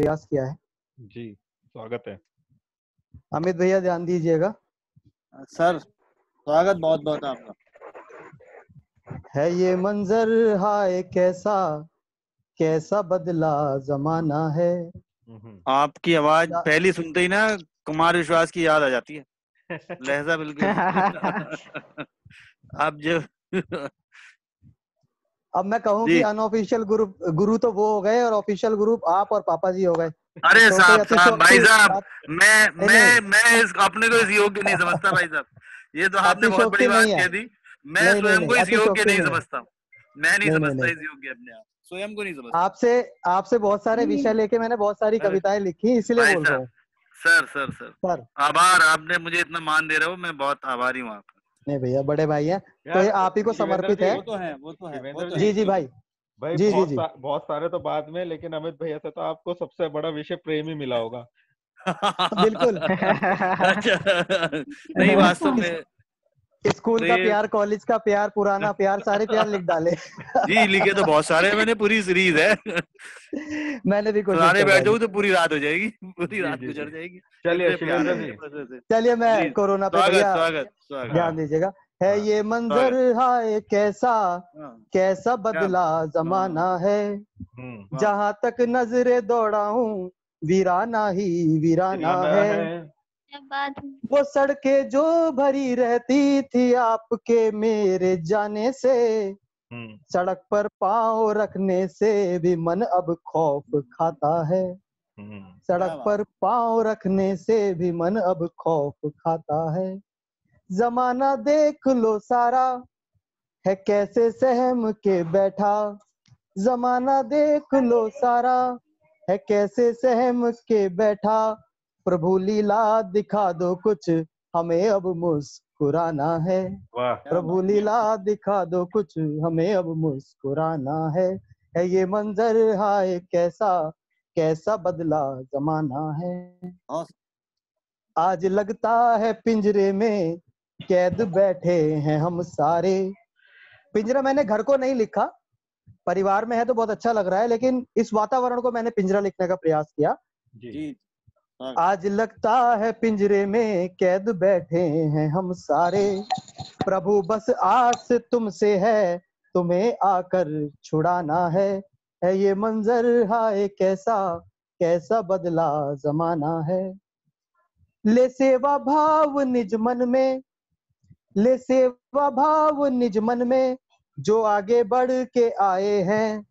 प्रयास किया है। जी, स्वागत है। अमित भैया ध्यान दीजिएगा। सर स्वागत बहुत बहुत आपका। है ये मंजर हाय कैसा कैसा बदला जमाना है। आपकी आवाज पहली सुनते ही ना कुमार विश्वास की याद आ जाती है, लहजा बिल्कुल। आप जब अब मैं कहूँ जी। कि अनऑफिशियल गुरु तो वो हो गए और ऑफिशियल गुरु आप और पापा जी हो गए। अरे तो कोई साहब साहब भाई अतिशयोक्ति साहब, मैं नहीं मैं इस अपने को इस योग्य नहीं समझता भाई साहब। ये तो आपने बहुत बड़ी अतिशयोक्ति बात नहीं है। कह दी। मैं नहीं नहीं स्वयं नहीं को इस योग्य अतिशयोक्ति नहीं नहीं है। समझता। मैं नहीं नहीं नहीं समझता नहीं इस योग्य अपने आप, स्वयं को नहीं समझता। आपसे आपसे बहुत सारे विषय लेके मैंने बहुत सारी अरे कविताएं लिखी, इसलिए भाई बोल रहा साहब, हूँ। सर सर सर सर आभार, आपने मुझे इतना मान दे रहे हो, मैं बहुत आभारी हूँ आपका। नहीं भैया, बड़े भाई हैं तो यार ये आप ही को शिवेंद्र समर्पित जी, है। वो तो है, वो तो है, वो शिवेंद्र तो जी, है। जी जी भाई। भाई जी जी जी बहुत सारे तो बाद में, लेकिन अमित भैया से तो आपको सबसे बड़ा विषय प्रेम ही मिला होगा। बिल्कुल। अच्छा, नहीं वास्तव में स्कूल का प्रेम, प्यार, कॉलेज का प्यार, पुराना प्यार, सारे प्यार लिख डाले। जी लिखे तो बहुत सारे हैं मैंने, पूरी सीरीज है। मैंने भी कोशिश सुनाने बैठ करवाई। जाऊँ तो पूरी रात हो जाएगी, पूरी जी रात जी जी, गुजर जाएगी। चलिए इतने प्यार है शिवेंद्र मेरे जी। पास ऐसे। चलिए मैं जी कोरोना पे स्वागत भैया स्वागत स्वागत। हाँ ध्यान दीजिएगा। है हाँ ये मंजर स्वागत। हाय कैसा हाँ, कैसा क्या बदला जमाना है। वाह, जहां तक नजरे दौड़ाऊं वीराना ही वीराना वीराना है। है। वो सड़कें जो भरी रहती थी आपके मेरे जाने से, सड़क पर पांव रखने से भी मन अब खौफ खाता है। सड़क क्या बात। पर पांव रखने से भी मन अब खौफ खाता है। जमाना देख लो सारा है कैसे सहम के बैठा। जमाना देख लो सारा है कैसे सहम के बैठा। प्रभु लीला दिखा दो कुछ हमें अब मुस्कुराना है। वाह, प्रभु लीला दिखा दो कुछ हमें अब मुस्कुराना है। ये मंजर हाय कैसा कैसा बदला जमाना है। हाँ, आज लगता है पिंजरे में कैद बैठे हैं हम सारे। पिंजरा मैंने घर को नहीं लिखा, परिवार में है तो बहुत अच्छा लग रहा है, लेकिन इस वातावरण को मैंने पिंजरा लिखने का प्रयास किया। जी आज लगता है पिंजरे में कैद बैठे हैं हम सारे। प्रभु बस आस तुमसे है तुम्हें आकर छुड़ाना है। ये मंजर हाय कैसा कैसा बदला जमाना है। ले सेवा भाव निज मन में, ले सेवा भाव निज मन में जो आगे बढ़ के आए हैं।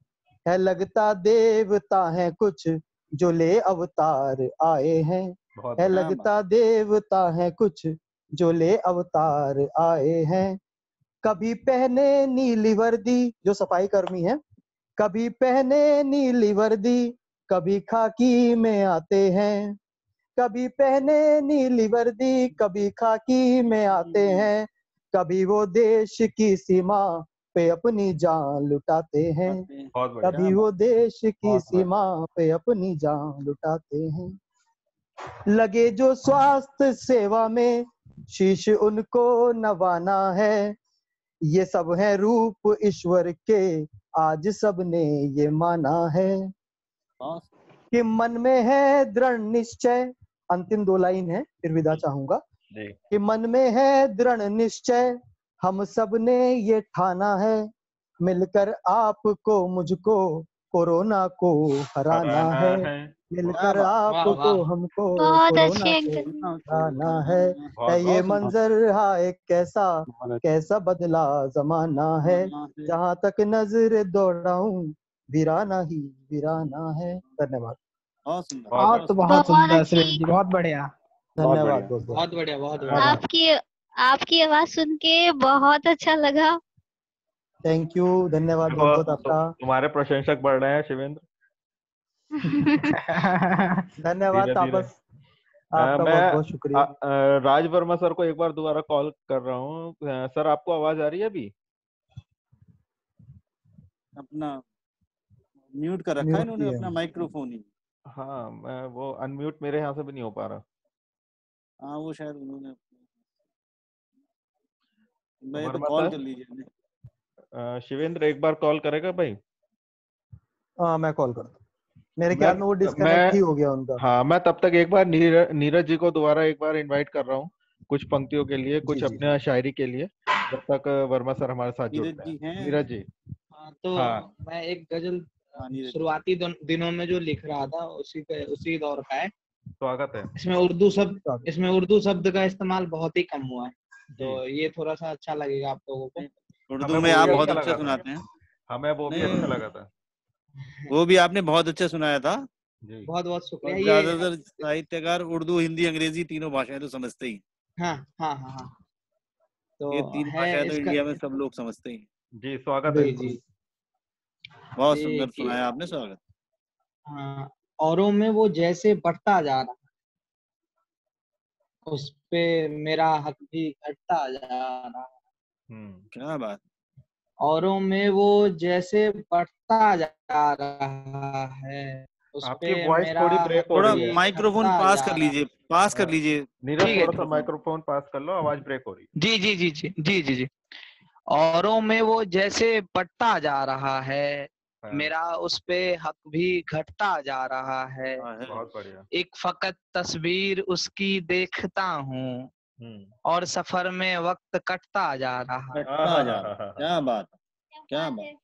है लगता देवता है कुछ जो ले अवतार आए हैं। बहुत है बढ़िया। लगता देवता है कुछ जो ले अवतार आए हैं। कभी पहने नीली वर्दी, जो सफाई कर्मी है, कभी पहने नीली वर्दी, कभी खाकी में आते हैं। कभी पहने नीली वर्दी, कभी खाकी में आते हैं। कभी वो देश की सीमा पे अपनी जान लुटाते हैं। बहुत बढ़िया। कभी वो देश की बहुत बढ़िया। सीमा पे अपनी जान लुटाते हैं। लगे जो स्वास्थ्य सेवा में शीश उनको नवाना है। ये सब है रूप ईश्वर के आज सबने ये माना है। कि मन में है दृढ़ निश्चय, अंतिम दो लाइन है फिर विदा चाहूंगा। जी, कि मन में है दृढ़ निश्चय हम सब ने ये ठाना है। मिलकर आपको मुझको कोरोना को हराना है। मिलकर आपको हमको कोरोना को हराना है। ये मंजर हाय कैसा कैसा बदला जमाना है। जहाँ तक नजर दौड़ाऊं वीराना ही वीराना है। धन्यवाद। बहुत सुंदर, बहुत बहुत सुंदर सुरेश जी, बहुत बढ़िया। धन्यवाद बहुत बहुत बढ़िया, बहुत बढ़िया। बढ़िया। आपकी आपकी आवाज सुन के बहुत अच्छा लगा। थैंक यू, धन्यवाद देखो, बहुत बहुत आपका। तुम्हारे प्रशंसक बढ़ रहे हैं शिवेंद्र। धन्यवाद धीरे धीरे। तापस, आपका बहुत बहुत शुक्रिया। राज वर्मा सर को एक बार दोबारा कॉल कर रहा हूँ। सर आपको आवाज आ रही है अभी? अपना म्यूट कर रखा है म्यूट इन्होंने किया अपना है। माइक्रोफोन ही। हाँ, मैं वो अनम्यूट मेरे यहाँ से भी नहीं हो पा रहा। हाँ वो शायद उन्होंने, मैं तो वर्मा कॉल सर, कर लीजिए। शिवेंद्र एक बार कॉल करेगा भाई? हाँ मैं कॉल करता हूँ। मेरे ख्याल में वो डिस्कनेक्ट ही हो गया उनका। हाँ, मैं तब तक एक बार नीरज जी को दोबारा एक बार इनवाइट कर रहा हूँ कुछ पंक्तियों के लिए, कुछ जी जी अपने शायरी के लिए, जब तक वर्मा सर हमारे साथ नीरज जुड़ते जी हैं। हैं? नीरज जी। हाँ, तो हाँ मैं एक गजल हाँ नीरज जी। शुरुआती दिनों में जो लिख रहा था उसी दौर का है। स्वागत है इसमें उर्दू शब्द का इस्तेमाल बहुत ही कम हुआ है, जी। तो ये थोड़ा सा अच्छा लगेगा आप लोगों को। उर्दू हमें में वो आप भी बहुत अच्छा अच्छा लगा था, सुनाते हैं। हमें वो भी नहीं, अच्छा लगा था वो भी आपने बहुत अच्छा सुनाया था। जी। बहुत बहुत और शुक्रिया। ये ज्यादातर साहित्यकार उर्दू, हिंदी, अंग्रेजी तीनों भाषाएं तो समझते ही हैं। हाँ हाँ हाँ हाँ, ये तो तीन है भाषाएं तो इसका। इंडिया में सब लोग समझते ही हैं। जी स्वागत है। जी जी। बहुत ये सुंदर कि सुनाया आपने, स्वागत। हाँ, औरों में वो जैसे बढ़ता जा रहा, उस पे मेरा हक भी घटता जा रहा। क्या बात। औरों में वो जैसे बढ़ता जा रहा है, उस आपकी पे वॉइस मेरा थोड़ी ब्रेक हक हो थोड़ा रही है। भी माइक्रोफोन घटता पास जा कर रहा। लीजिए, पास कर लीजिए नीरज ठीक है, थोड़ा सा माइक्रोफोन। माइक्रोफोन पास कर लो, आवाज ब्रेक हो रही जी जी जी जी जी जी जी। औरों में वो जैसे बढ़ता जा रहा है, है। मेरा उस पे हक भी घटता जा रहा है। हाँ है। बहुत बढ़िया। एक फकत तस्वीर उसकी देखता हूँ, और सफर में वक्त कटता जा रहा है। कटता जा रहा है। क्या बात, क्या बात।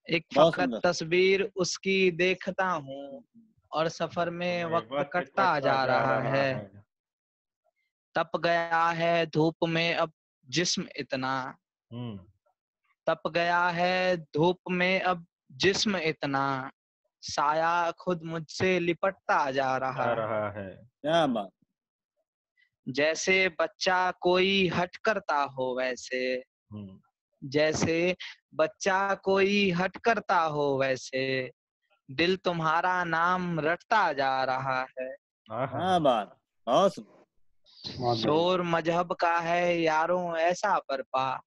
एक बहुत फकत सुंदर। तस्वीर उसकी देखता हूँ, और सफर में वक्त वक्त कटता जा रहा है। है। तप गया है धूप में अब जिस्म इतना, तप गया है धूप में अब जिस्म इतना, साया खुद मुझसे लिपटता जा रहा है। क्या बात। जैसे बच्चा कोई हट करता हो वैसे, जैसे बच्चा कोई हट करता हो वैसे, दिल तुम्हारा नाम रटता जा रहा है। क्या बात। बहुत सुंदर। शोर मजहब का है यारों ऐसा बरपा,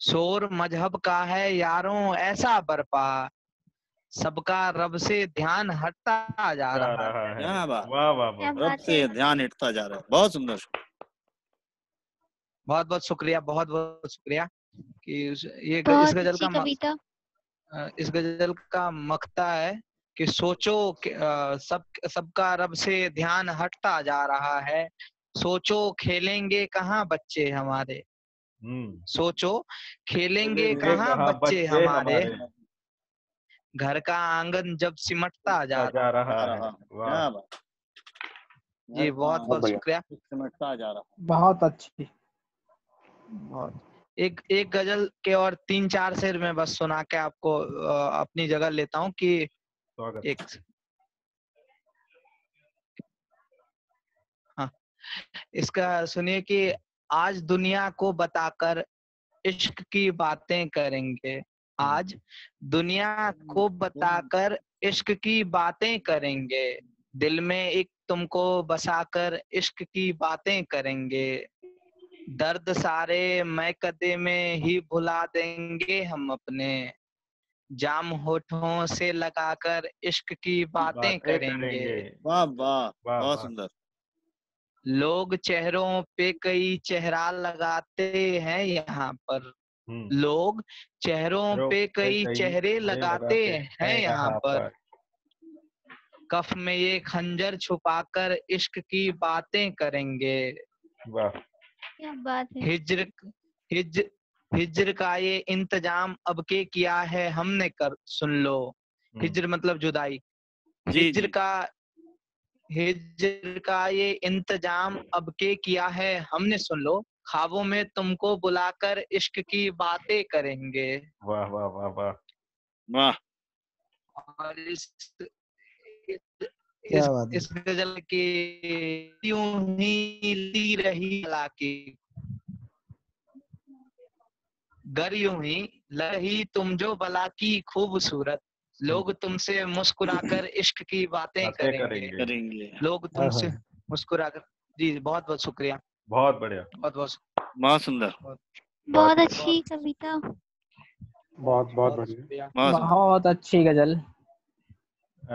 शोर मजहब का है यारों ऐसा बरपा, सबका रब से ध्यान हटता जा रहा है। क्या बात। वाह वाह वाह। रब से ध्यान हटता जा रहा है। बहुत सुंदर। बहुत बहुत शुक्रिया, बहुत बहुत शुक्रिया कि इस बहुत गजल अच्छी कविता। इस गजल का मकता है कि सोचो सबका रब से ध्यान हटता जा रहा है। सोचो खेलेंगे कहाँ बच्चे हमारे, सोचो खेलेंगे कहाँ बच्चे हमारे, घर का आंगन जब सिमटता जा जा रहा जा है। रहा। वाह। क्या बात। जी, बहुत बहुत शुक्रिया। सिमटता जा रहा। बहुत अच्छी। बहुत। एक गजल के और 3-4 शेर में बस सुना के आपको अपनी जगह लेता हूँ कि एक हाँ, इसका सुनिए कि आज दुनिया को बताकर इश्क की बातें करेंगे, आज दुनिया को बताकर इश्क की बातें करेंगे, दिल में एक तुमको बसाकर इश्क की बातें करेंगे, दर्द सारे मैकदे में ही भुला देंगे हम अपने, जाम होठों से लगाकर इश्क की बातें करेंगे। वाह वाह। बहुत सुंदर। लोग चेहरों पे कई चेहरा लगाते हैं यहाँ पर, लोग चेहरों पे कई चेहरे लगाते हैं यहाँ पर, कफ में ये खंजर छुपाकर इश्क की बातें करेंगे। क्या बात है। हिज्र का ये इंतजाम अब के किया है हमने कर सुन लो, हिज्र मतलब जुदाई, हिज्र का ये इंतजाम अब के किया है हमने सुन लो, ख्वाबों में तुमको बुलाकर इश्क की बातें करेंगे। वाह वाह वाह वाह वाह। और क्या बात है। इस गजल की यूं ही ली रही हालांकि, गर यूं ही लही तुम जो भला की खूबसूरत, लोग तुमसे मुस्कुराकर इश्क की बातें करेंगे, लोग तुमसे मुस्कुराकर। जी बहुत बहुत शुक्रिया। बहुत बढ़िया। बहुत सुंदर। बहुत अच्छी कविता। बहुत बहुत बढ़िया। बहुत अच्छी गजल।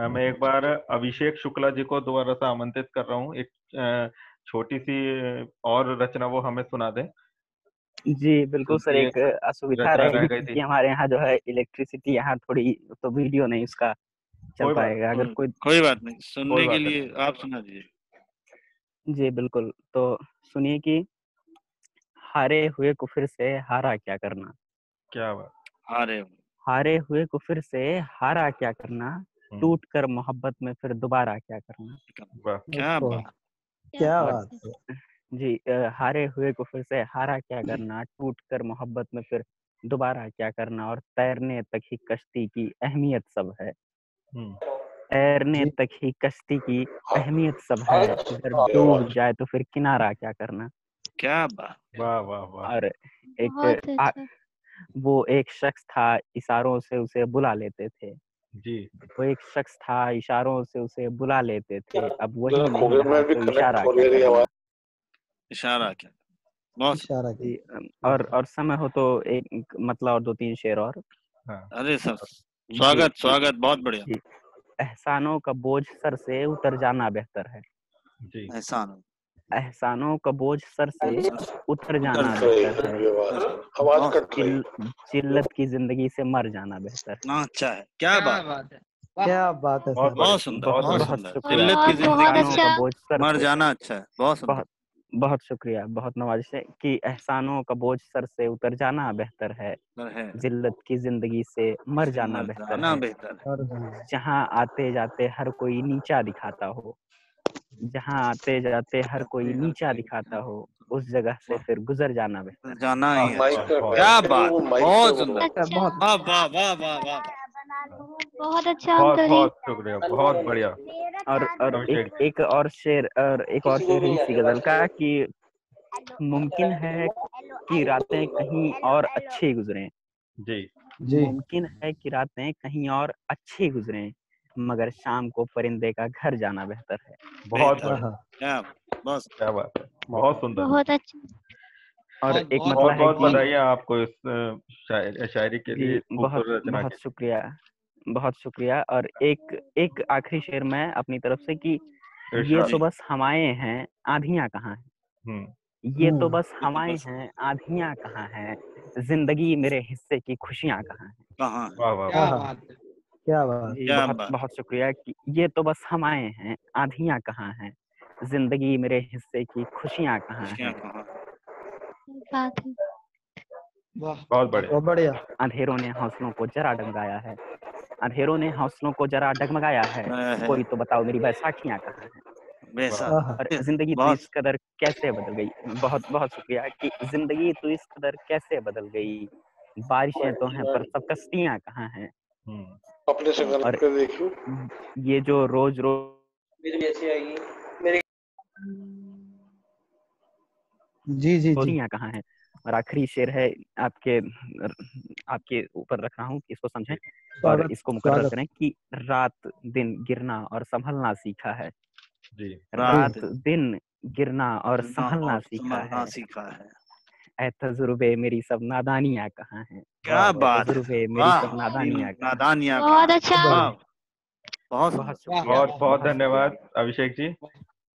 मैं एक बार अभिषेक शुक्ला जी को दोबारा से आमंत्रित कर रहा हूँ, एक छोटी सी और रचना वो हमें सुना दें। जी बिल्कुल सर, एक असुविधा रचना रह रह गई गई थी थी। कि हमारे यहाँ जो है इलेक्ट्रिसिटी यहाँ थोड़ी, तो वीडियो नहीं उसका चल पाएगा। अगर कोई बात नहीं, कोई सुनने बात के नहीं। लिए आप सुना दीजिए। जी बिल्कुल, तो सुनिए कि हारे हुए को फिर से हारा क्या करना। क्या बात। हारे हुए को फिर से हारा क्या करना, टूट कर मोहब्बत में फिर दोबारा क्या करना। वाह क्या ओहो, बात। क्या बात है। जी हारे हुए को फिर से हारा क्या करना, टूट कर मोहब्बत में फिर दोबारा क्या करना, और तैरने तक ही कश्ती की अहमियत सब है। तैरने जी। तक ही कश्ती की अहमियत सब है, अगर डूब जाए तो फिर किनारा क्या करना। क्या बात। वाह वाह वाह। और बहुत एक अच्छा। वो एक शख्स था, इशारों से उसे बुला लेते थे। जी। वो एक शख्स था, इशारों से उसे बुला लेते थे, अब वही नहीं रहा तो इशारा क्या करना। इशारा क्या। बहुत इशारा जी किया। और समय हो तो एक मतलब और 2-3 शेर और। हाँ। अरे सर, जी, स्वागत बहुत बढ़िया। जी। एहसानों का बोझ सर से उतर जाना बेहतर है। जी। एहसानों का बोझ सर से उतर जाना बेहतर है, जिल्लत की जिंदगी से मर जाना बेहतर है। अच्छा है। क्या बात है। क्या बात है बहुत सर। बहुत सुंदर, बहुत बहुत बहुत सुंदर। शुक्रिया। जिल्लत की बहुत जिंदगी अच्छा। का बोझ सर मर से जाना अच्छा है। बहुत सुंदर। बहुत बहुत शुक्रिया, बहुत नवाजिश है कि एहसानों का बोझ सर से उतर जाना बेहतर है, है। जिल्लत की जिंदगी से मर जाना बेहतर है। बेहतर है। और हाँ, जहाँ आते जाते हर कोई नीचा दिखाता हो, जहाँ आते जाते हर कोई नीचा दिखाता हो, उस जगह से फिर गुजर जाना बेहतर है। जाना ही है। वाह, क्या बात, बहुत सुंदर। अच्छा, वाह वाह वाह वाह वाह। बहुत अच्छा बहुत अंकल जी। बहुत शुक्रिया, बहुत बढ़िया। और अभिषेक जी। एक और शेर है इसी गजल का कि मुमकिन है कि रातें कहीं और अच्छी गुजरें, जी। जी। मुमकिन है कि रातें कहीं और अच्छी गुजरें, मगर शाम को परिंदे का घर जाना बेहतर है। बहुत बेहतर। बढ़िया। हाँ, क्या बस। क्या बात है, बहुत सुंदर। बहुत अच्छा। और एक बहुत मतलब है बहुत कि बधाई आपको इस शायरी के लिए, जी इस खूबसूरत रचना बहुत के शुक्रिया, बहुत शुक्रिया। और एक आखिरी शेर मैं अपनी तरफ से कि लिए। ये इरशाद। तो बस हवाएं हैं, आंधियां कहाँ हैं। हम्म। ये तो बस हवाएं हैं, आंधियां कहाँ हैं, जिंदगी मेरे हिस्से की खुशियां कहाँ हैं। कहाँ। वाह वाह हाँ, वाह। हाँ, क्या बात। जी क्या बहुत बात। बहुत शुक्रिया कि ये तो बस हवाएं हैं, आंधियां कहाँ हैं, जिंदगी मेरे हिस्से की खुशियां कहाँ खुशियाँ हैं। कहाँ। बात है। बहुत बढ़िया। बहुत बढ़िया। अंधेरों ने हौसलों को जरा डगमगाया है, अंधेरों ने हौसलों को जरा डगमगाया है, कोई तो बताओ मेरी बैसाखियां कहाँ हैं। वैसा। हाँ, और जिंदगी तो बहुत। इस कदर कैसे बदल गई, बहुत बहुत शुक्रिया कि जिंदगी तो इस कदर कैसे बदल गई, बारिशें तो हैं पर सब कश्तियां कहाँ हैं। अपने से और ये जो रोज जी जी जी। कहाँ हैं। और आखिरी शेर है, आपके आपके ऊपर रख रहा हूँ कि इसको समझें और स्वागत इसको मुकर्रर स्वागत। करें कि रात दिन गिरना और संभलना सीखा है। जी। रात दिन गिरना और संभलना सीखा संभलना है, सीखा है। ऐ तजुर्बे मेरी सब नादानियां कहाँ हैं। क्या बात है। तजुर्बे मेरी वाह। सब नादानियां कहाँ हैं। नादानियाँ बहुत कहाँ। अच्छा। वाह। बहुत बहुत सुंदर। शुक्रिया, बहुत बहुत बहुत धन्यवाद शुक्रिया। अभिषेक जी।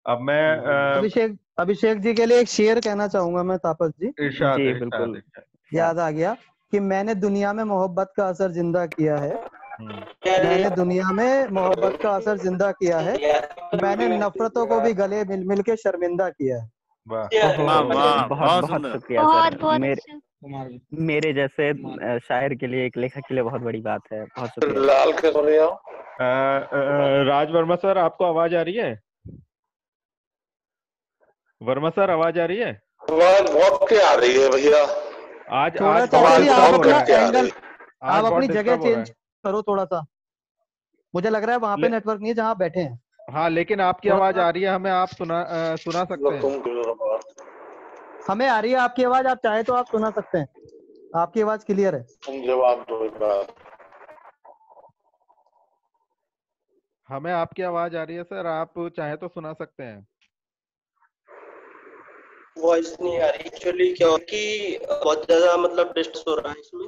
अब मैं अभिषेक जी के लिए एक शेर कहना चाहूंगा मैं, तापस जी। इरशाद जी इरशाद बिल्कुल। इरशाद। याद आ गया कि मैंने दुनिया में मोहब्बत का असर जिंदा किया है, मैंने दुनिया में मोहब्बत का असर जिंदा किया है, मैंने नफरतों को भी गले मिल मिल के शर्मिंदा किया है। वाह। वाह वाह, बहुत बहुत बहुत सुंदर। शुक्रिया बहुत सर। बहुत अच्छा। मेरे जैसे शायर के लिए, एक लेखक के लिए बहुत बड़ी बात है। बहुत शुक्रिया। लाल के सोने आओ। राज वर्मा सर, आपको आवाज आ रही है? वर्मा सर, आवाज आ रही है? आवाज बहुत क्या आ रही है भैया। आज थोड़ा आज चाचा जी आप अपना बहुत एंगल, आप अपनी जगह डिस्टर्ब हो रहा चेंज करो थोड़ा सा। मुझे लग रहा है वहां पे है। नेटवर्क नहीं है जहाँ आप बैठे हैं। हाँ, लेकिन आपकी थोड़ा आवाज सा आ रही है हमें, आप सुना सकते हैं। हमें आ रही है आपकी आवाज, आप चाहे तो आप सुना सकते हैं, आपकी आवाज क्लियर है। जवाब दो एक बार। हमें आपकी आवाज आ रही है सर, आप चाहे तो सुना सकते हैं। वॉइस नहीं आ रही एक्चुअली, क्योंकि बहुत ज्यादा मतलब डिस्टर्ब हो रहा है इसमें।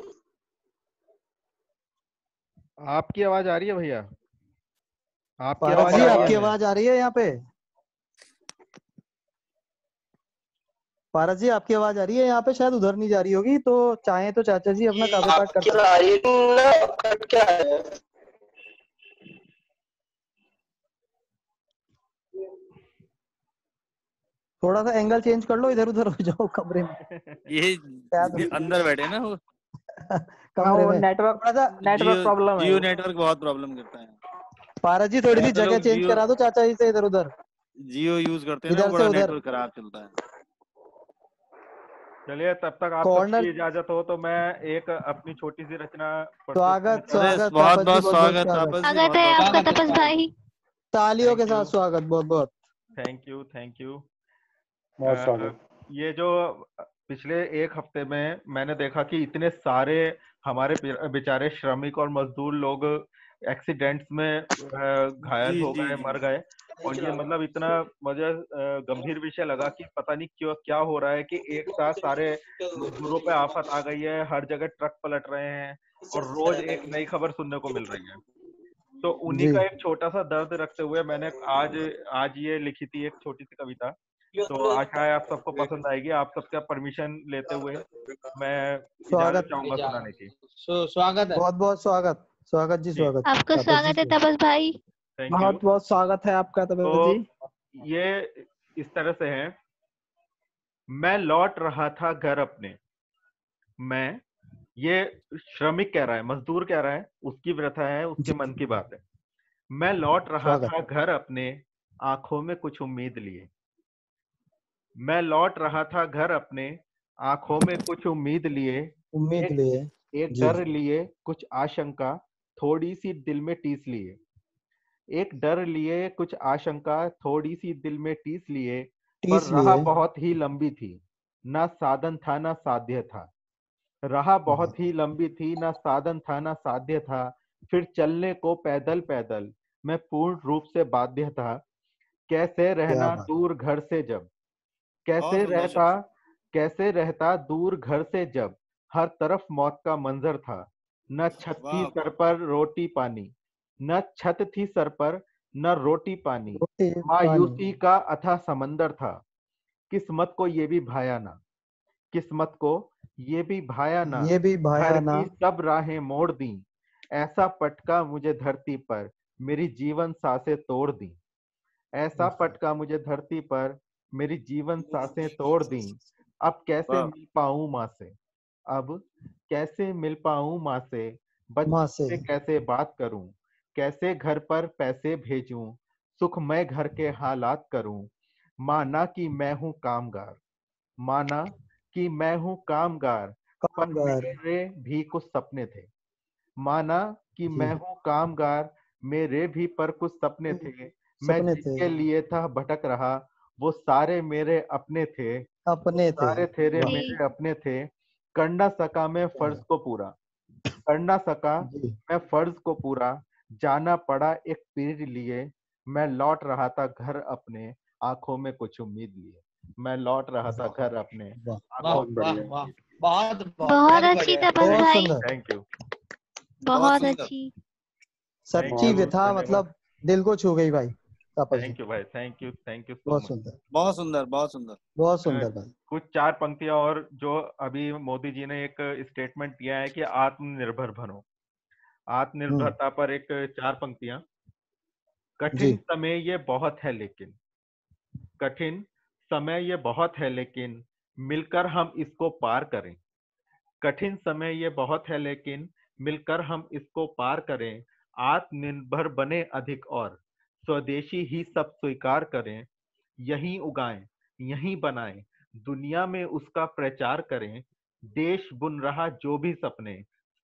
आपकी आवाज आ रही है भैया? आपकी पारस आवाज जी आ रही है आपकी हमें? आवाज आ रही है यहाँ पे? पारस जी आपकी आवाज आ रही है यहाँ पे? शायद उधर नहीं जा रही होगी, तो चाहे तो चाचा जी अपना काव्य पाठ कर आपकी आ रही है ना, कट क्या है? थोड़ा सा एंगल चेंज कर लो, इधर उधर हो जाओ कमरे में। ये अंदर बैठे ना वो कमरे में नेटवर्क जियो प्रॉब्लम है। जियो नेटवर्क बहुत प्रॉब्लम करता है। पारस जी थोड़ी सी तो जगह लोग चेंज करा दो चाचा जी से, इधर उधर, जियो यूज करते हैं ना, इधर से बड़ा उधर। नेटवर्क खराब चलता है। चलिए, तब तक आप कॉर्नर। सबकी इजाजत हो तो मैं एक अपनी छोटी सी रचना स्वागत स्वागत बहुत तापस जी, बहुत बहुत स्वागत स्वागत। तापस जी, स्वागत बहुत है बहुत आपका स्वागत। तपस भाई। तालियों के साथ स्वागत, बहुत बहुत थैंक यू, थैंक यू। बहुत स्वागत। ये जो पिछले एक हफ्ते में मैंने देखा कि इतने सारे हमारे बेचारे श्रमिक और मजदूर लोग एक्सीडेंट्स में घायल हो गए, मर गए। और ये मतलब इतना मुझे गंभीर विषय लगा कि पता नहीं क्यों क्या हो रहा है कि एक साथ सारे मजदूरों पे आफत आ गई है, हर जगह ट्रक पलट रहे हैं और रोज एक नई खबर सुनने को मिल रही है। तो उन्हीं का एक छोटा सा दर्द रखते हुए मैंने आज ये लिखी थी एक छोटी सी कविता। तो आशा है आप सबको पसंद आएगी। आप सबका परमिशन लेते हुए मैं इजाजत चाहूंगा सुनाने की। स्वागत है, बहुत बहुत स्वागत, स्वागत जी, स्वागत। आपको स्वागत है तपस भाई। बहुत बहुत स्वागत है आपका तपस तो जी। ये इस तरह से है। मैं लौट रहा था घर अपने, मैं, ये श्रमिक कह रहा है, मजदूर कह रहा है, उसकी व्यथा है, उसके मन की बात है। मैं लौट रहा था घर अपने, आंखों में कुछ उम्मीद लिए। मैं लौट रहा था घर अपने, आंखों में कुछ उम्मीद लिए। उम्मीद लिए, एक डर लिए, कुछ आशंका, थोड़ी सी दिल में टीस लिए। एक डर लिए, कुछ आशंका, थोड़ी सी दिल में टीस लिए। पर राह बहुत ही लंबी थी, ना साधन था ना साध्य था। राह बहुत ही लंबी थी, ना साधन था ना साध्य था। फिर चलने को पैदल पैदल मैं पूर्ण रूप से बाध्य था। कैसे रहना दूर घर से जब, कैसे रहता दूर घर से जब, हर तरफ मौत का मंजर था। न छत थी सर पर रोटी पानी, न छत थी सर पर न रोटी पानी। मायूसी का अथाह समंदर था। किस्मत को ये भी भाया ना, किस्मत को ये भी भाया ना, ये भी भाया घर ना। की सब राहें मोड़ दी। ऐसा पटका मुझे धरती पर, मेरी जीवन सांसें तोड़ दी। ऐसा पटका मुझे धरती पर, मेरी जीवन सांसें तोड़ दी। अब कैसे मिल पाऊं माँ से, अब कैसे मिल पाऊं माँ से, बच्चों से कैसे बात करूं, कैसे घर पर पैसे भेजूं, सुख मैं घर के हालात करूं। माना कि मैं हूं कामगार, माना कि मैं हूं कामगार, पर मेरे भी कुछ सपने थे। माना कि मैं हूं कामगार, मेरे भी पर कुछ सपने थे। मैं जिनके लिए था भटक रहा, वो सारे मेरे अपने थे, सारे तेरे मेरे अपने थे। कर ना सका मैं फर्ज को पूरा, कर ना सका मैं फर्ज को पूरा। जाना पड़ा एक पीर लिए, मैं लौट रहा था घर अपने, आंखों में कुछ उम्मीद लिए। मैं लौट रहा था घर अपने, आंखों में कुछ उम्मीद। बहुत अच्छी तपस भाई, थैंक यू, बहुत अच्छी। सच्ची व्यथा, मतलब दिल को छू गई भाई। थैंक यू भाई, थैंक यू सो बहुत मच। सुंदर, बहुत सुंदर, बहुत सुंदर, बहुत सुंदर भाई। कुछ 4 पंक्तियां और, जो अभी मोदी जी ने एक स्टेटमेंट दिया है कि आत्मनिर्भर बनो, आत्मनिर्भरता पर एक 4 पंक्तियां। कठिन समय ये बहुत है लेकिन, कठिन समय ये बहुत है लेकिन, मिलकर हम इसको पार करें। कठिन समय ये बहुत है लेकिन, मिलकर हम इसको पार करें। आत्मनिर्भर बने अधिक और, स्वदेशी ही सब स्वीकार करें। यहीं उगाएं, यहीं बनाएं, दुनिया में उसका प्रचार करें। देश बुन रहा जो भी सपने,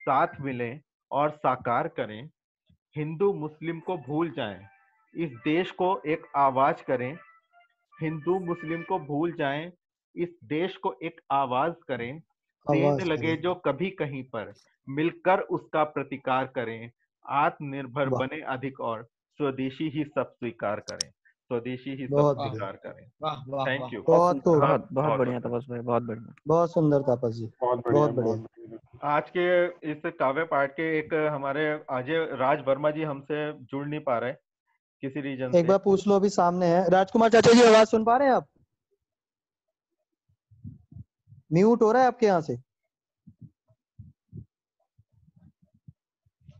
साथ मिलें और साकार करें। हिंदू मुस्लिम को भूल जाएं, इस देश को एक आवाज करें। हिंदू मुस्लिम को भूल जाएं, इस देश को एक आवाज करें। तेज लगे जो कभी कहीं पर, मिलकर उसका प्रतिकार करें। आत्मनिर्भर बने अधिक और, स्वदेशी ही सब स्वीकार करें, स्वदेशी ही सब स्वीकार करें। Thank you. बहुत बढ़िया तपस भाई, बहुत बढ़िया, बहुत सुंदर तापस जी, बहुत बढ़िया। आज के इस काव्य पाठ के एक हमारे अजय राज वर्मा जी हमसे जुड़ नहीं पा रहे किसी रीजन से। एक बार पूछ लो, अभी सामने है। राजकुमार चाचा जी, आवाज सुन पा रहे हैं आप? म्यूट हो रहा है आपके यहाँ से।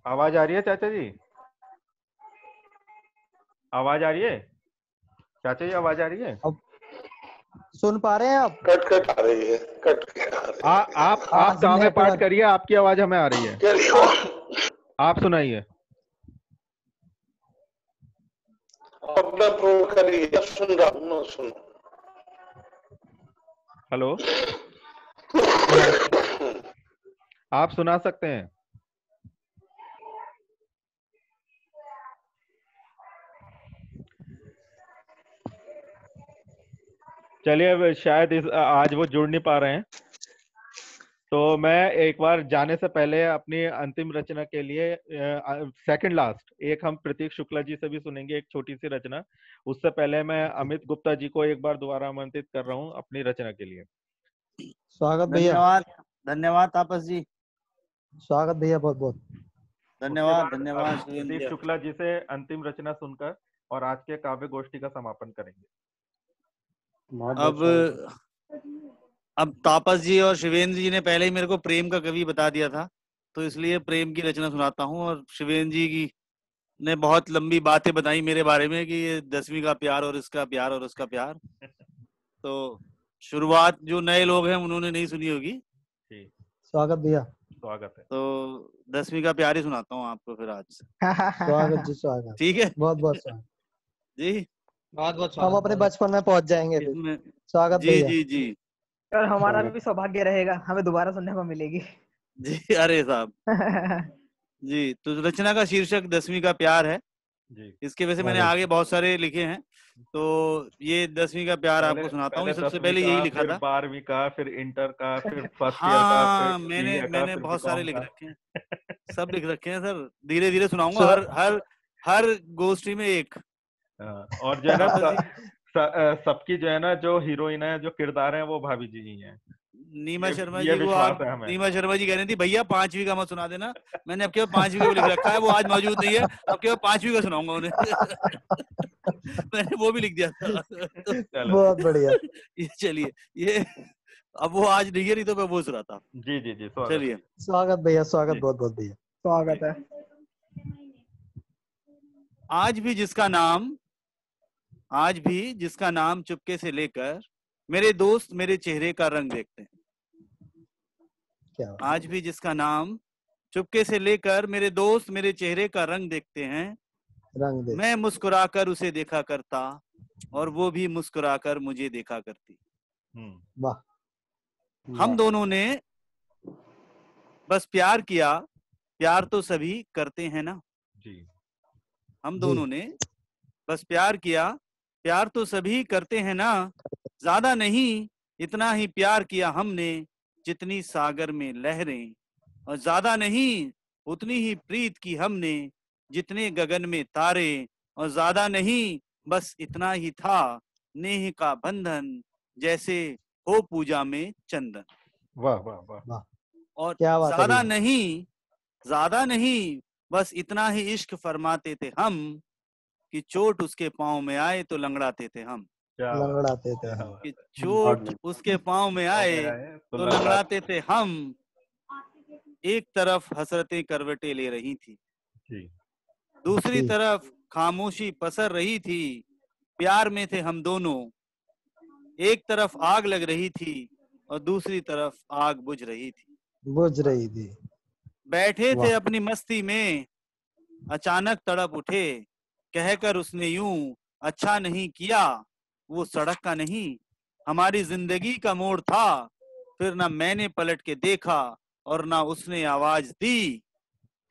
आवाज आ रही है चाचा जी? आवाज आ रही है चाचा जी? आवाज आ रही है? सुन पा रहे हैं आप? कट कट आ रही है, कट के आ रही है। आप काम में पाठ करिए, आपकी आवाज हमें आ रही है। आप सुनाइए। अपना प्रूव करिए, सुन रहा हूँ, सुनो। हेलो, आप सुना सकते हैं? चलिए, अब शायद आज वो जुड़ नहीं पा रहे हैं, तो मैं एक बार जाने से पहले अपनी अंतिम रचना के लिए सेकंड लास्ट एक हम प्रतीक शुक्ला जी से भी सुनेंगे एक छोटी सी रचना। उससे पहले मैं अमित गुप्ता जी को एक बार दोबारा आमंत्रित कर रहा हूँ अपनी रचना के लिए। स्वागत भैया। धन्यवाद, धन्यवाद तापस जी, स्वागत भैया, बहुत बहुत धन्यवाद। धन्यवाद प्रतीक शुक्ला जी से अंतिम रचना सुनकर और आज के काव्य गोष्ठी का समापन करेंगे। अब तापस जी और शिवेंद्र जी ने पहले ही मेरे को प्रेम का कवि बता दिया था, तो इसलिए प्रेम की रचना सुनाता हूँ। और शिवेंद्र जी की ने बहुत लंबी बातें बताई मेरे बारे में कि ये 10वीं का प्यार और इसका प्यार और उसका प्यार। तो शुरुआत जो नए लोग हैं उन्होंने नहीं सुनी होगी। स्वागत भैया, स्वागत है। तो 10वीं का प्यार ही सुनाता हूँ आपको फिर आज से। स्वागत जी, स्वागत। ठीक है, बहुत बहुत स्वागत जी, बहुत बहुत हम अपने बचपन में पहुंच जाएंगे फिर। स्वागत जी भैया। जी जी। और हमारा भी सौभाग्य रहेगा, हमें दोबारा सुनने को मिलेगी। जी अरे साहब जी, तो रचना का शीर्षक 10वीं का प्यार है जी। इसके वजह से मैंने आगे बहुत सारे लिखे हैं, तो ये 10वीं का प्यार आपको सुनाता हूँ। सबसे पहले यही लिखा था, 12वीं का, फिर इंटर का, फिर फर्स्ट ईयर हाँ, का, मैंने बहुत सारे लिख रखे हैं, सब लिख रखे हैं सर। धीरे धीरे सुनाऊंगा, हर गोष्ठी में एक। और जो है ना सबकी जो है ना जो हीरोइन है, जो किरदार है, वो भाभी जी ही हैं। नीमा शर्मा जी को नीमा शर्मा जी कह रही थी भैया 5वीं का मत सुना देना। मैंने अब केवल 5वीं का लिख रखा है, वो आज मौजूद नहीं है, अब केवल 5वीं का सुनाऊंगा उन्हें मैंने वो भी लिख दिया था। बहुत बढ़िया। ये चलिए, ये अब वो आज नहीं है, नहीं तो मैं वो सुनाता। जी जी जी, चलिए। स्वागत भैया, स्वागत, बहुत बहुत भैया, स्वागत है। आज भी जिसका नाम चुपके से लेकर मेरे दोस्त मेरे चेहरे का रंग देखते हैं। आज भी जिसका नाम चुपके से लेकर मेरे दोस्त मेरे चेहरे का रंग देखते हैं, मैं मुस्कुराकर उसे देखा करता और वो भी मुस्कुराकर मुझे देखा करती। वाह। हम दोनों ने बस प्यार किया, प्यार तो सभी करते हैं ना जी। हम दोनों ने बस प्यार किया, प्यार तो सभी करते हैं ना। ज्यादा नहीं, इतना ही प्यार किया हमने जितनी सागर में लहरें, और ज्यादा नहीं, उतनी ही प्रीत की हमने जितने गगन में तारे, और ज्यादा नहीं, बस इतना ही था नेह का बंधन जैसे हो पूजा में चंदन। वाह वाह वाह। और ज्यादा नहीं, बस इतना ही इश्क फरमाते थे हम कि चोट उसके पाँव में आए तो लंगड़ाते थे हम। लंगड़ाते थे हम। कि चोट उसके पाँव में आए तो लंगड़ाते थे हम। एक तरफ हसरतें करवटें ले रही थी, दूसरी तरफ खामोशी पसर रही थी। प्यार में थे हम दोनों, एक तरफ आग लग रही थी और दूसरी तरफ आग बुझ रही थी। बैठे थे अपनी मस्ती में, अचानक तड़प उठे, कहकर उसने यूं, अच्छा नहीं किया, वो सड़क का नहीं हमारी जिंदगी का मोड़ था। फिर ना मैंने पलट के देखा और ना उसने आवाज दी।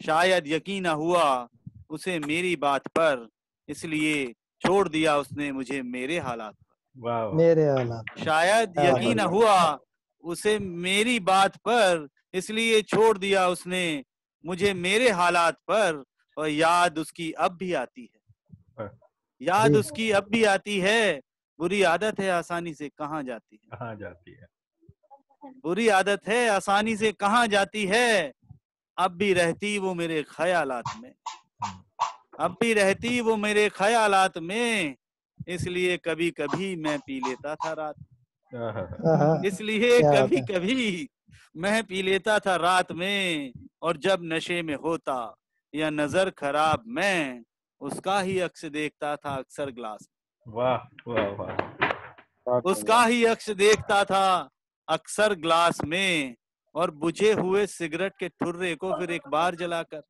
शायद यकीन न हुआ उसे मेरी बात पर, इसलिए छोड़ दिया उसने मुझे मेरे हालात पर। मेरे हालात। शायद यकीन न हुआ उसे मेरी बात पर, इसलिए छोड़ दिया उसने मुझे मेरे हालात पर। और याद उसकी अब भी आती है, याद उसकी अब भी आती है। बुरी आदत है आसानी से कहाँ जाती है, बुरी आदत है आसानी से कहाँ जाती है। अब भी रहती वो मेरे ख्यालात में, अब भी रहती वो मेरे ख्यालात में। इसलिए कभी कभी मैं पी लेता था रात, इसलिए कभी कभी मैं पी लेता था रात में। और जब नशे में होता या नजर खराब, मैं उसका ही अक्स देखता था अक्सर ग्लास। वाह वाह वाह उसका ही अक्ष देखता था अक्सर ग्लास में, और बुझे हुए सिगरेट के ठुर्रे को फिर एक बार जलाकर,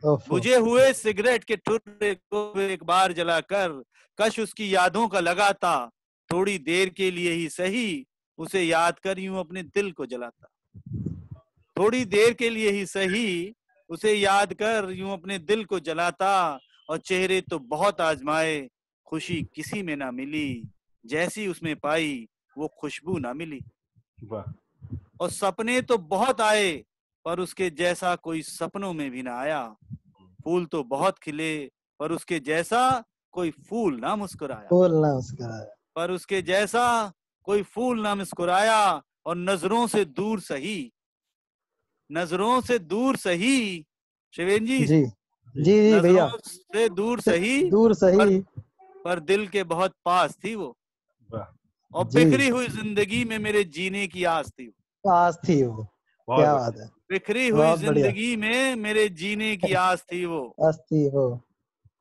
बुझे हुए सिगरेट के ठुर्रे को फिर एक बार जलाकर कश उसकी यादों का लगाता, थोड़ी देर के लिए ही सही उसे याद कर यूं अपने दिल को जलाता, थोड़ी देर के लिए ही सही उसे याद कर यूं अपने दिल को जलाता, और चेहरे तो बहुत आजमाए खुशी किसी में ना मिली, जैसी उसमें पाई वो खुशबू ना मिली। और सपने तो बहुत आए पर उसके जैसा कोई सपनों में भी ना आया, फूल तो बहुत खिले पर उसके जैसा कोई फूल ना मुस्कुराया, पर उसके जैसा कोई फूल ना मुस्कुराया। और नजरों से दूर सही, नजरों से दूर सही, शिवेन जी जी जी भैया, नजरों से दूर सही, दूर सही, पर दिल के बहुत पास थी वो, और बिखरी हुई जिंदगी में मेरे जीने की आस थी वो। क्या बात है, बिखरी हुई जिंदगी में मेरे जीने की आस थी वो।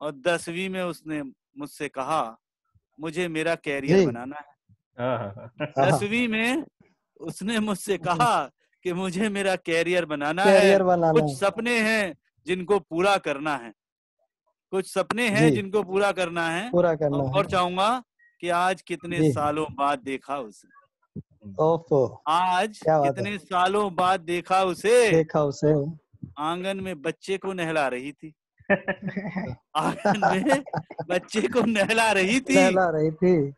और 10वीं में उसने मुझसे कहा मुझे मेरा कैरियर बनाना है। 10वीं में उसने मुझसे कहा कि मुझे मेरा कैरियर बनाना है, कुछ सपने हैं जिनको पूरा करना है, कुछ सपने हैं जिनको पूरा करना है। और चाहूंगा कि आज कितने सालों बाद देखा उसे, आज कितने सालों बाद देखा उसे, आंगन में बच्चे को नहला रही थी, आंगन में बच्चे को नहला रही थी,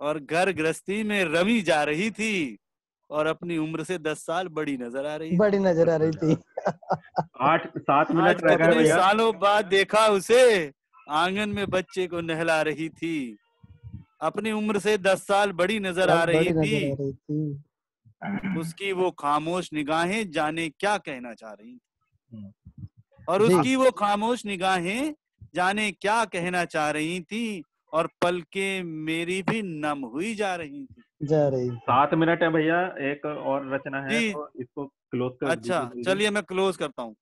और घर गृहस्थी में रमी जा रही थी, और अपनी उम्र से 10 साल बड़ी नजर आ रही थी। 7 मिनट रह गए भैया। सालों बाद देखा उसे, आंगन में बच्चे को नहला रही थी, अपनी उम्र से 10 साल बड़ी नजर आ रही थी। उसकी वो खामोश निगाहें जाने क्या कहना चाह रही थी, और उसकी वो खामोश निगाहें जाने क्या कहना चाह रही थी, और पलकें मेरी भी नम हुई जा रही थी। 7 मिनट है भैया, एक और रचना है तो इसको क्लोज कर। अच्छा चलिए मैं क्लोज करता हूँ।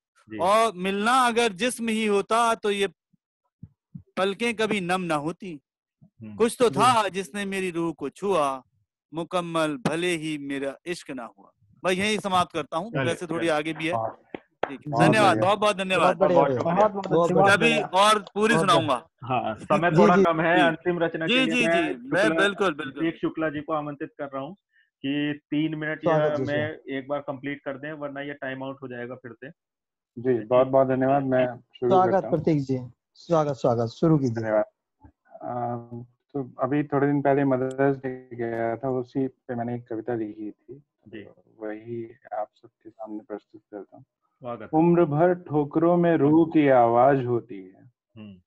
और मिलना अगर जिस्म ही होता तो ये पलकें कभी नम ना होती, कुछ तो था जिसने मेरी रूह को छुआ, मुकम्मल भले ही मेरा इश्क ना हुआ। भाई यही समाप्त करता हूँ, वैसे थोड़ी आगे भी है। ठीक है, धन्यवाद, बहुत बहुत धन्यवाद। अभी और पूरी सुनाऊंगा। हाँ, समय थोड़ा कम है। अंतिम रचना के लिए मैं बिल्कुल शुक्ला जी को आमंत्रित कर रहा हूँ कि 3 मिनट या मैं एक बार कंप्लीट कर दें, वरना ये टाइम आउट हो जाएगा फिर से। जी बहुत बहुत धन्यवाद। मैं शुरू करता हूं। प्रतीक जी, स्वागत शुरू कीजिए। धन्यवाद। तो अभी थोड़े दिन पहले मदर्स डे गया था, उसी पे मैंने एक कविता लिखी थी, वही आप सबके सामने प्रस्तुत करता हूँ। उम्र भर ठोकरों में रूह की आवाज होती है,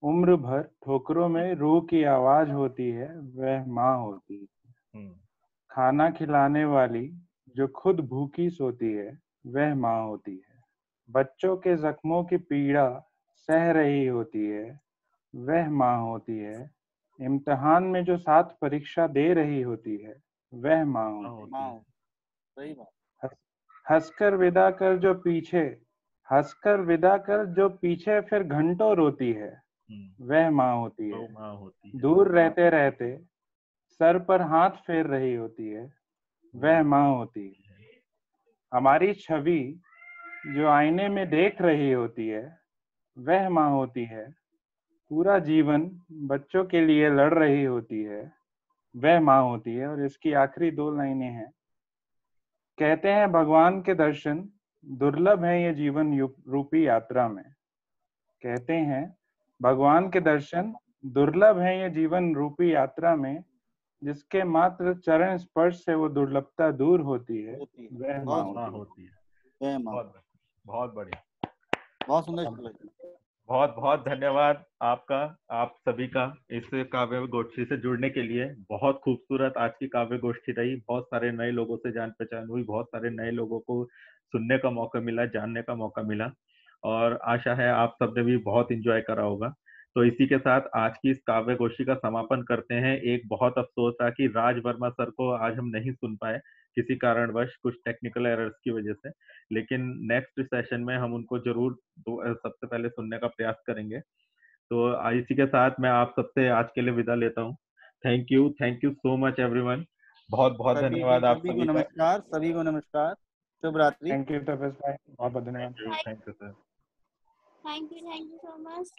उम्र भर ठोकरों में रूह की आवाज होती है, वह माँ होती है। खाना खिलाने वाली जो खुद भूखी सोती है, वह माँ होती है। बच्चों के जख्मों की पीड़ा सह रही होती है, वह माँ होती है। इम्तिहान में जो साथ परीक्षा दे रही होती है, वह माँ होती है। सही बात। हंसकर विदा कर जो पीछे, हंसकर विदा कर जो पीछे फिर घंटों रोती है, वह माँ होती है। दूर रहते रहते सर पर हाथ फेर रही होती है, वह माँ होती है। हमारी छवि जो आईने में देख रही होती है, वह माँ होती है। पूरा जीवन बच्चों के लिए लड़ रही होती है, वह माँ होती है। और इसकी आखिरी 2 लाइनें हैं। कहते हैं भगवान के दर्शन दुर्लभ है ये जीवन रूपी यात्रा में। कहते हैं भगवान के दर्शन दुर्लभ है ये जीवन रूपी यात्रा में, जिसके मात्र चरण स्पर्श से वो दुर्लभता दूर होती है, वह माँ होती है। बहुत बढ़िया, बहुत सुंदर। बहुत बहुत धन्यवाद आपका, आप सभी का इस काव्य गोष्ठी से जुड़ने के लिए। बहुत खूबसूरत आज की काव्य गोष्ठी रही। बहुत सारे नए लोगों से जान पहचान हुई, बहुत सारे नए लोगों को सुनने का मौका मिला, जानने का मौका मिला, और आशा है आप सबने भी बहुत एंजॉय करा होगा। तो इसी के साथ आज की इस काव्य गोष्ठी का समापन करते हैं। एक बहुत अफसोस था कि राज वर्मा सर को आज हम नहीं सुन पाए किसी कारणवश, कुछ टेक्निकल एरर्स की वजह से, लेकिन नेक्स्ट सेशन में हम उनको जरूर सबसे पहले सुनने का प्रयास करेंगे। तो इसी के साथ मैं आप सबसे आज के लिए विदा लेता हूँ। Thank you so much everyone. बहुत बहुत धन्यवाद आप सभी को। नमस्कार, सभी को नमस्कार, शुभ रात्रि। थैंक यू तपेश भाई, बहुत बहुत धन्यवाद। Thank you sir. Thank you so much.